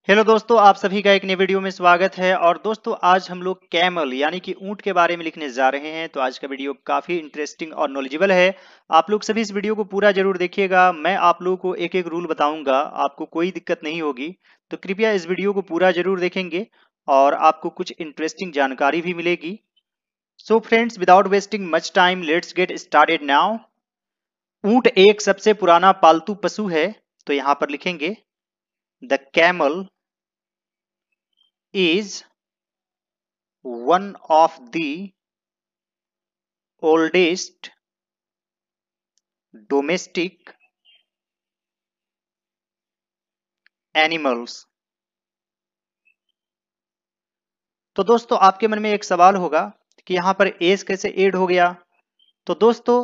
Hello दोस्तों, आप सभी का एक नए वीडियो में स्वागत है। और दोस्तों, आज हम लोग कैमल यानी कि ऊंट के बारे में लिखने जा रहे हैं। तो आज का वीडियो काफी इंटरेस्टिंग और नॉलेजेबल है। आप लोग सभी इस वीडियो को पूरा जरूर देखिएगा। मैं आप लोगों को एक एक रूल बताऊंगा, आपको कोई दिक्कत नहीं होगी। तो कृपया इस वीडियो को पूरा जरूर देखेंगे और आपको कुछ इंटरेस्टिंग जानकारी भी मिलेगी। So friends, without wasting much time, let's get started now. ऊंट एक सबसे पुराना पालतू पशु है। तो यहाँ पर लिखेंगे the camel is one of the oldest domestic animals। तो दोस्तों, आपके मन में एक सवाल होगा कि यहाँ पर एज कैसे ऐड हो गया। तो दोस्तों,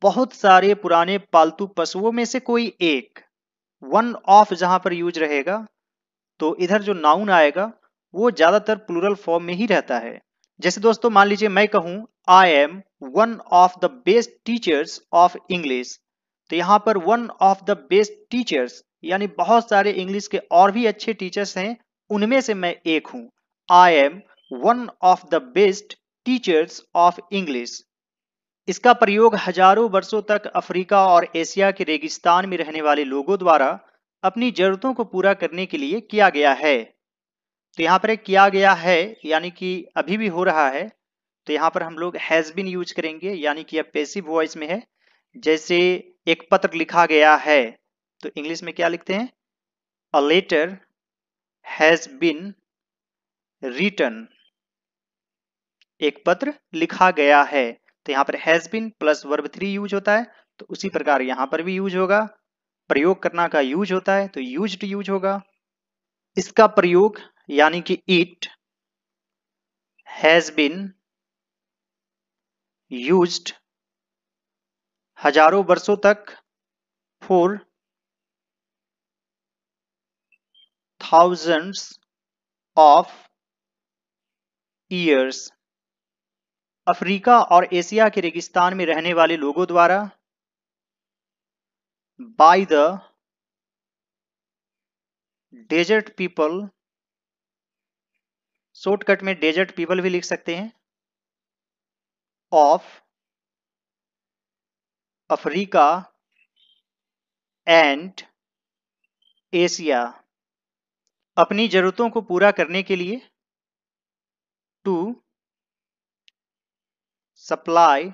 बहुत सारे पुराने पालतू पशुओं में से कोई एक, वन ऑफ जहां पर यूज रहेगा, तो इधर जो नाउन आएगा वो ज्यादातर प्लूरल फॉर्म में ही रहता है। जैसे दोस्तों, मान लीजिए मैं कहूं I am one of the best teachers of English. तो यहाँ पर one of the best teachers यानी बहुत सारे इंग्लिश के और भी अच्छे टीचर्स हैं, उनमें से मैं एक हूं। I am one of the best teachers of English. इसका प्रयोग हजारों वर्षों तक अफ्रीका और एशिया के रेगिस्तान में रहने वाले लोगों द्वारा अपनी जरूरतों को पूरा करने के लिए किया गया है। तो यहाँ पर एक किया गया है यानी कि अभी भी हो रहा है। तो यहाँ पर हम लोग हैज बीन यूज करेंगे, यानी कि अब पैसिव वॉइस में है। जैसे एक पत्र लिखा गया है, तो इंग्लिश में क्या लिखते हैं? A letter has been written. एक पत्र लिखा गया है। तो यहाँ पर has been plus verb 3 use होता है। तो उसी प्रकार यहाँ पर भी यूज होगा। प्रयोग करना का यूज होता है तो यूज्ड यूज होगा। इसका प्रयोग यानी कि इट हैज बीन यूज्ड हजारों वर्षों तक, for thousands of years। Africa और एशिया के रेगिस्तान में रहने वाले लोगों द्वारा, by the desert people, shortcut में डेजर्ट पीपल भी लिख सकते हैं, ऑफ अफ्रीका एंड एशिया। अपनी जरूरतों को पूरा करने के लिए, टू सप्लाई,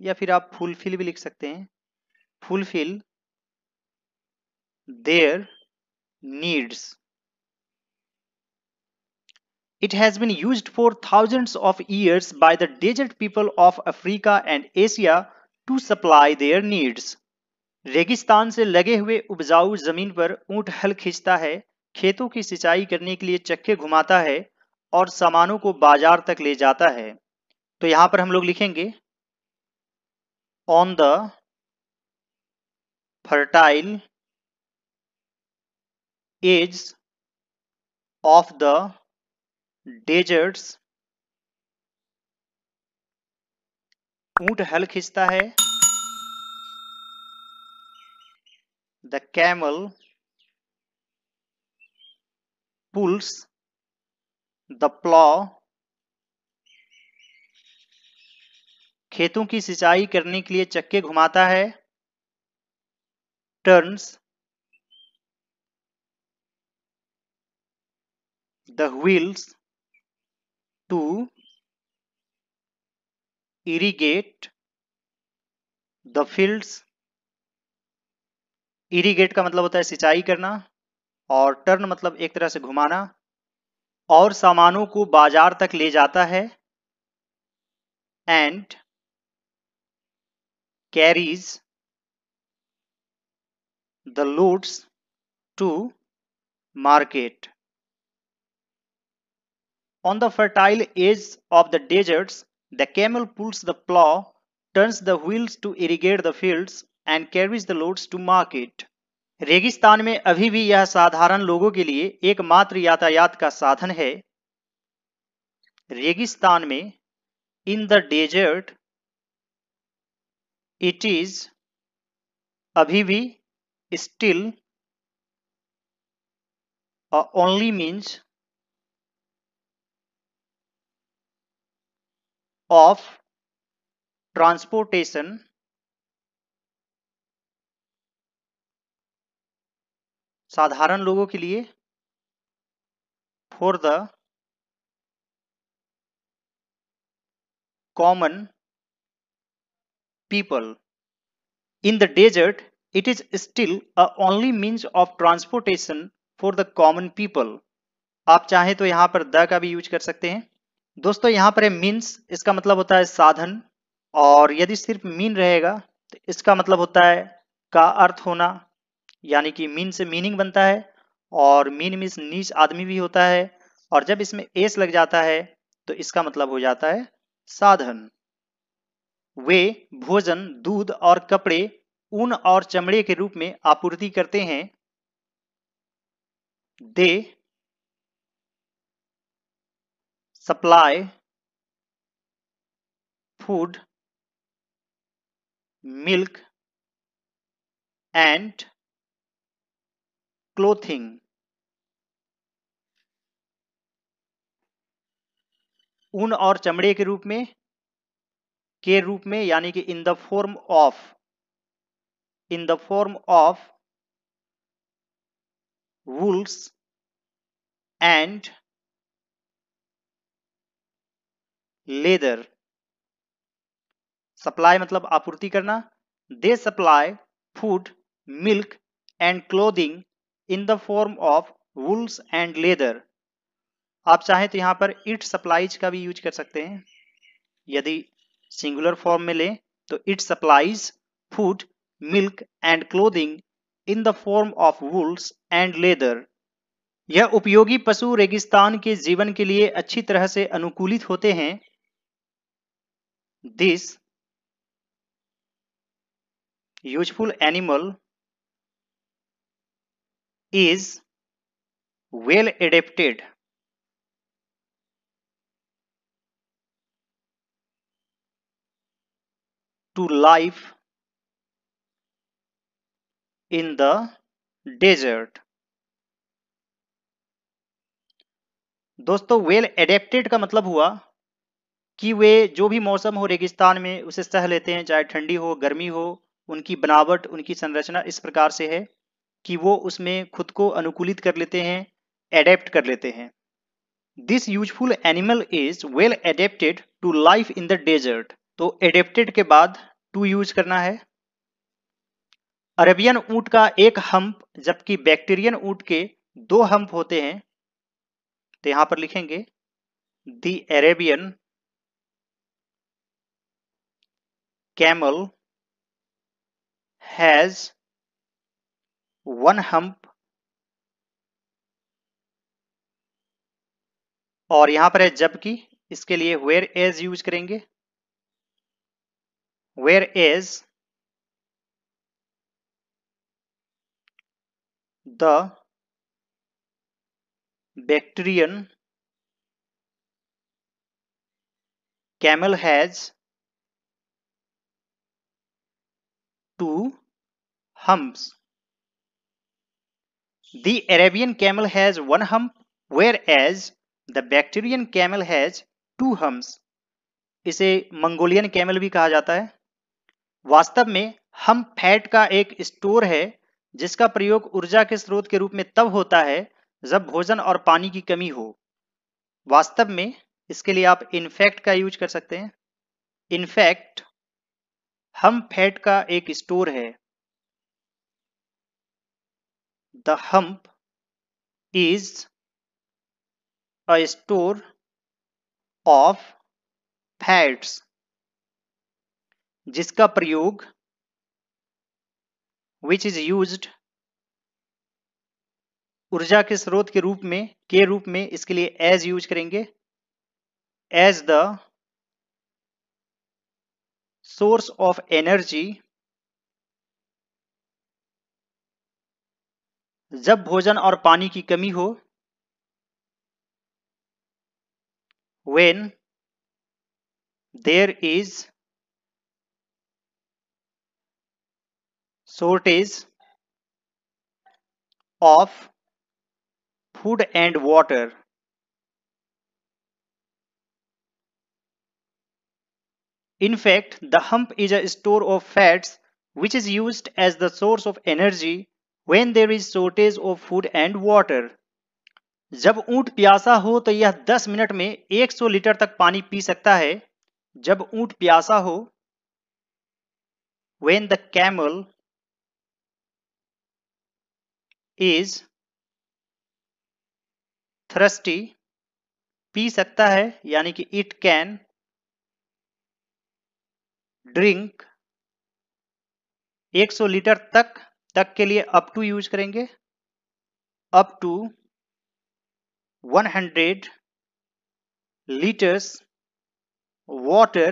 या फिर आप फुलफिल भी लिख सकते हैं, fulfil there needs. It has been used for thousands of years by the desert people of Africa and Asia to supply their needs। रेगिस्तान से लगे हुए उपजाऊ जमीन पर ऊंट हल खींचता है, खेतों की सिंचाई करने के लिए चक्के घुमाता है और सामानों को बाजार तक ले जाता है। तो यहां पर हम लोग लिखेंगे on the fertile edge of the deserts. ऊंट हल खींचता है, the camel pulls the plough. खेतों की सिंचाई करने के लिए चक्के घुमाता है, turns the wheels to irrigate the fields. Irrigate का मतलब होता है सिंचाई करना, और टर्न मतलब एक तरह से घुमाना, और सामानों को बाजार तक ले जाता है, and carries the loads to market. On the fertile edge of the deserts, the camel pulls the plow, turns the wheels to irrigate the fields, and carries the loads to market। रेगिस्तान में अभी भी यह साधारण लोगों के लिए एकमात्र यातायात का साधन है। रेगिस्तान में, in the desert, it is अभी भी, still only means of transportation साधारण लोगों के लिए for the common people. In the desert, it is still a only means of transportation for the common people. आप चाहें तो यहां पर द का भी यूज कर सकते हैं। दोस्तों यहां पर मीन्स इसका मतलब होता है साधन, और यदि सिर्फ मीन रहेगा तो इसका मतलब होता है का अर्थ होना, यानी कि मीन से मीनिंग बनता है, और मीन मीन्स नीच आदमी भी होता है, और जब इसमें एस लग जाता है तो इसका मतलब हो जाता है साधन। वे भोजन, दूध और कपड़े, ऊन और चमड़े के रूप में आपूर्ति करते हैं। They supply food, milk and clothing. ऊन और चमड़े के रूप में यानी कि in the form of wools and leather. Supply मतलब आपूर्ति करना। They supply food, milk and clothing in the form of wools and leather. आप चाहें तो यहां पर इट सप्लाईज का भी यूज कर सकते हैं। यदि सिंगुलर फॉर्म में लें तो it supplies food, milk and clothing in the form of wools and leather. यह उपयोगी पशु रेगिस्तान के जीवन के लिए अच्छी तरह से अनुकूलित होते हैं। This useful animal is well adapted to life in the desert। दोस्तों वेल एडेप्टेड का मतलब हुआ कि वे जो भी मौसम हो रेगिस्तान में उसे सह लेते हैं, चाहे ठंडी हो गर्मी हो। उनकी बनावट, उनकी संरचना इस प्रकार से है कि वो उसमें खुद को अनुकूलित कर लेते हैं, एडेप्ट कर लेते हैं। This useful animal is well adapted to life in the desert. तो एडेप्टेड के बाद टू यूज करना है। अरेबियन ऊंट का एक हम्प, जबकि बैक्टीरियन ऊंट के 2 हम्प होते हैं। तो यहां पर लिखेंगे the Arabian camel has 1 hump, और यहां पर है जबकि, इसके लिए वेयर एज यूज करेंगे। Whereas the Bactrian camel has 2 humps। The Arabian camel has 1 hump, whereas the Bactrian camel has 2 humps। इसे मंगोलियन कैमल भी कहा जाता है। वास्तव में हम्प फैट का एक स्टोर है जिसका प्रयोग ऊर्जा के स्रोत के रूप में तब होता है जब भोजन और पानी की कमी हो। वास्तव में इसके लिए आप इनफैक्ट का यूज कर सकते हैं। इनफैक्ट हम्प फैट का एक स्टोर है। The hump is a store of fats जिसका प्रयोग विच इज यूज्ड ऊर्जा के स्रोत के रूप में इसके लिए एज यूज करेंगे। As the source of energy, जब भोजन और पानी की कमी हो। When there is shortage of food and water. In fact, the hump is a store of fats which is used as the source of energy when there is shortage of food and water. जब ऊंट प्यासा हो तो यह 10 minute में 100 litre तक पानी P सकता है। जब ऊंट प्यासा हो, when the camel is thirsty, P सकता है यानी कि it can drink 100 लीटर तक के लिए up to यूज करेंगे, up to 100 liters water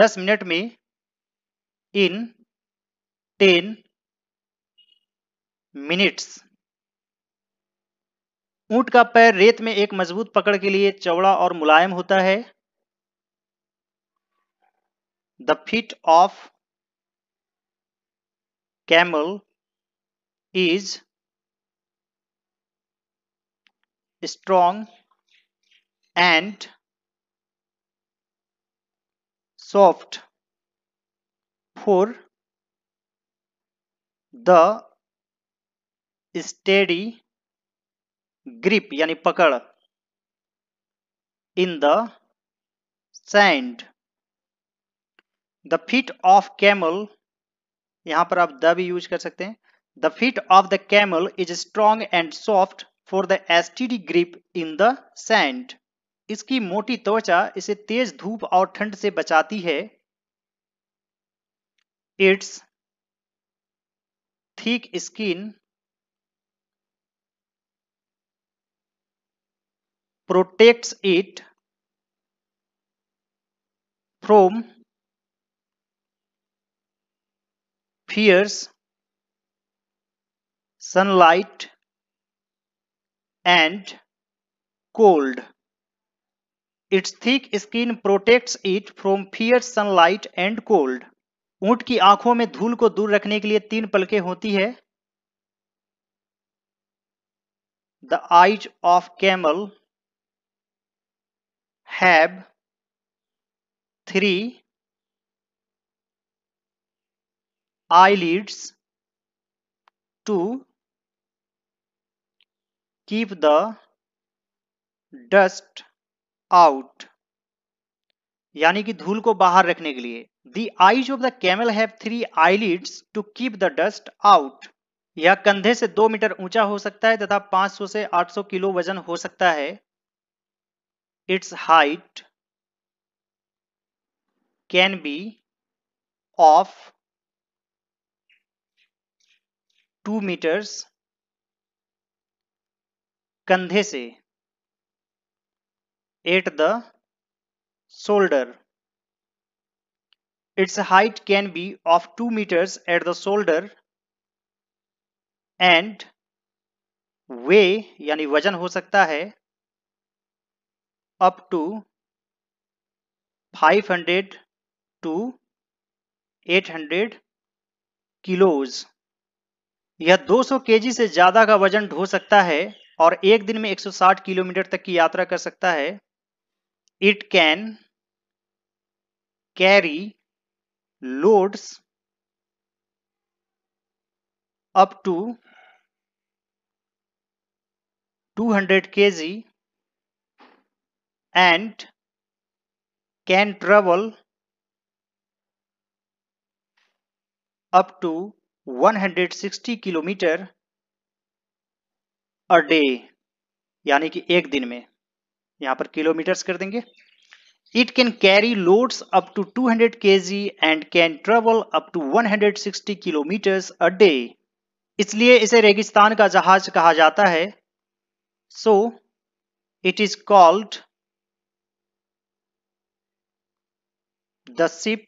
10 minute में in 10 minutes. ऊंट का पैर रेत में एक मजबूत पकड़ के लिए चौड़ा और मुलायम होता है। The feet of camel is strong and soft for the steady grip यानी पकड़ in the sand. The feet of camel, यहां पर आप द भी यूज कर सकते हैं। The feet of the camel is strong and soft for the steady grip in the sand. इसकी मोटी त्वचा इसे तेज धूप और ठंड से बचाती है। Its thick skin protects it from fierce sunlight and cold. Its thick skin protects it from fierce sunlight and cold. ऊंट की आंखों में धूल को दूर रखने के लिए 3 पलकें होती है। The eyes of camel have 3 eyelids to keep the dust out, यानी कि धूल को बाहर रखने के लिए। The eyes of the camel have 3 eyelids to keep the dust out. यह कंधे से 2 मीटर ऊंचा हो सकता है तथा 500 से 800 किलो वजन हो सकता है। Its height can be of 2 meters, कंधे से, at the shoulder. Its height can be of 2 meters at the shoulder and weigh यानी वजन हो सकता है up to 500 to 800 किलोज। यह 200 केजी से ज्यादा का वजन ढो सकता है और एक दिन में 160 किलोमीटर तक की यात्रा कर सकता है। It can carry loads up to 200 kg and can travel up to 160 kilometre a day, यानी कि एक दिन में। यहां पर किलोमीटर्स कर देंगे। It can carry loads up to 200 kg and can travel up to 160 kilometers a day. इसलिए इसे रेगिस्तान का जहाज कहा जाता है। So it is called the ship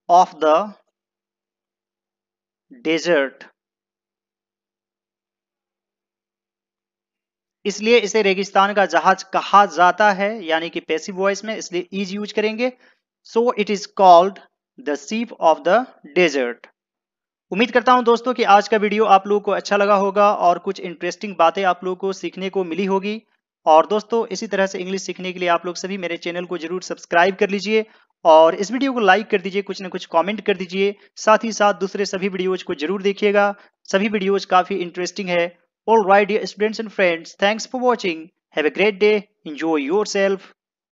of the desert. इसलिए इसे रेगिस्तान का जहाज कहा जाता है, यानी कि पैसिव वॉइस में, इसलिए इज यूज करेंगे। So it is called the ship of the desert. उम्मीद करता हूं दोस्तों कि आज का वीडियो आप लोगों को अच्छा लगा होगा और कुछ इंटरेस्टिंग बातें आप लोगों को सीखने को मिली होगी। और दोस्तों इसी तरह से इंग्लिश सीखने के लिए आप लोग सभी मेरे चैनल को जरूर सब्सक्राइब कर लीजिए और इस वीडियो को लाइक कर दीजिए, कुछ ना कुछ कमेंट कर दीजिए। साथ ही साथ दूसरे सभी वीडियोज को जरूर देखिएगा, सभी वीडियोज काफी इंटरेस्टिंग है। All right dear students and friends, thanks for watching, have a great day, enjoy yourself.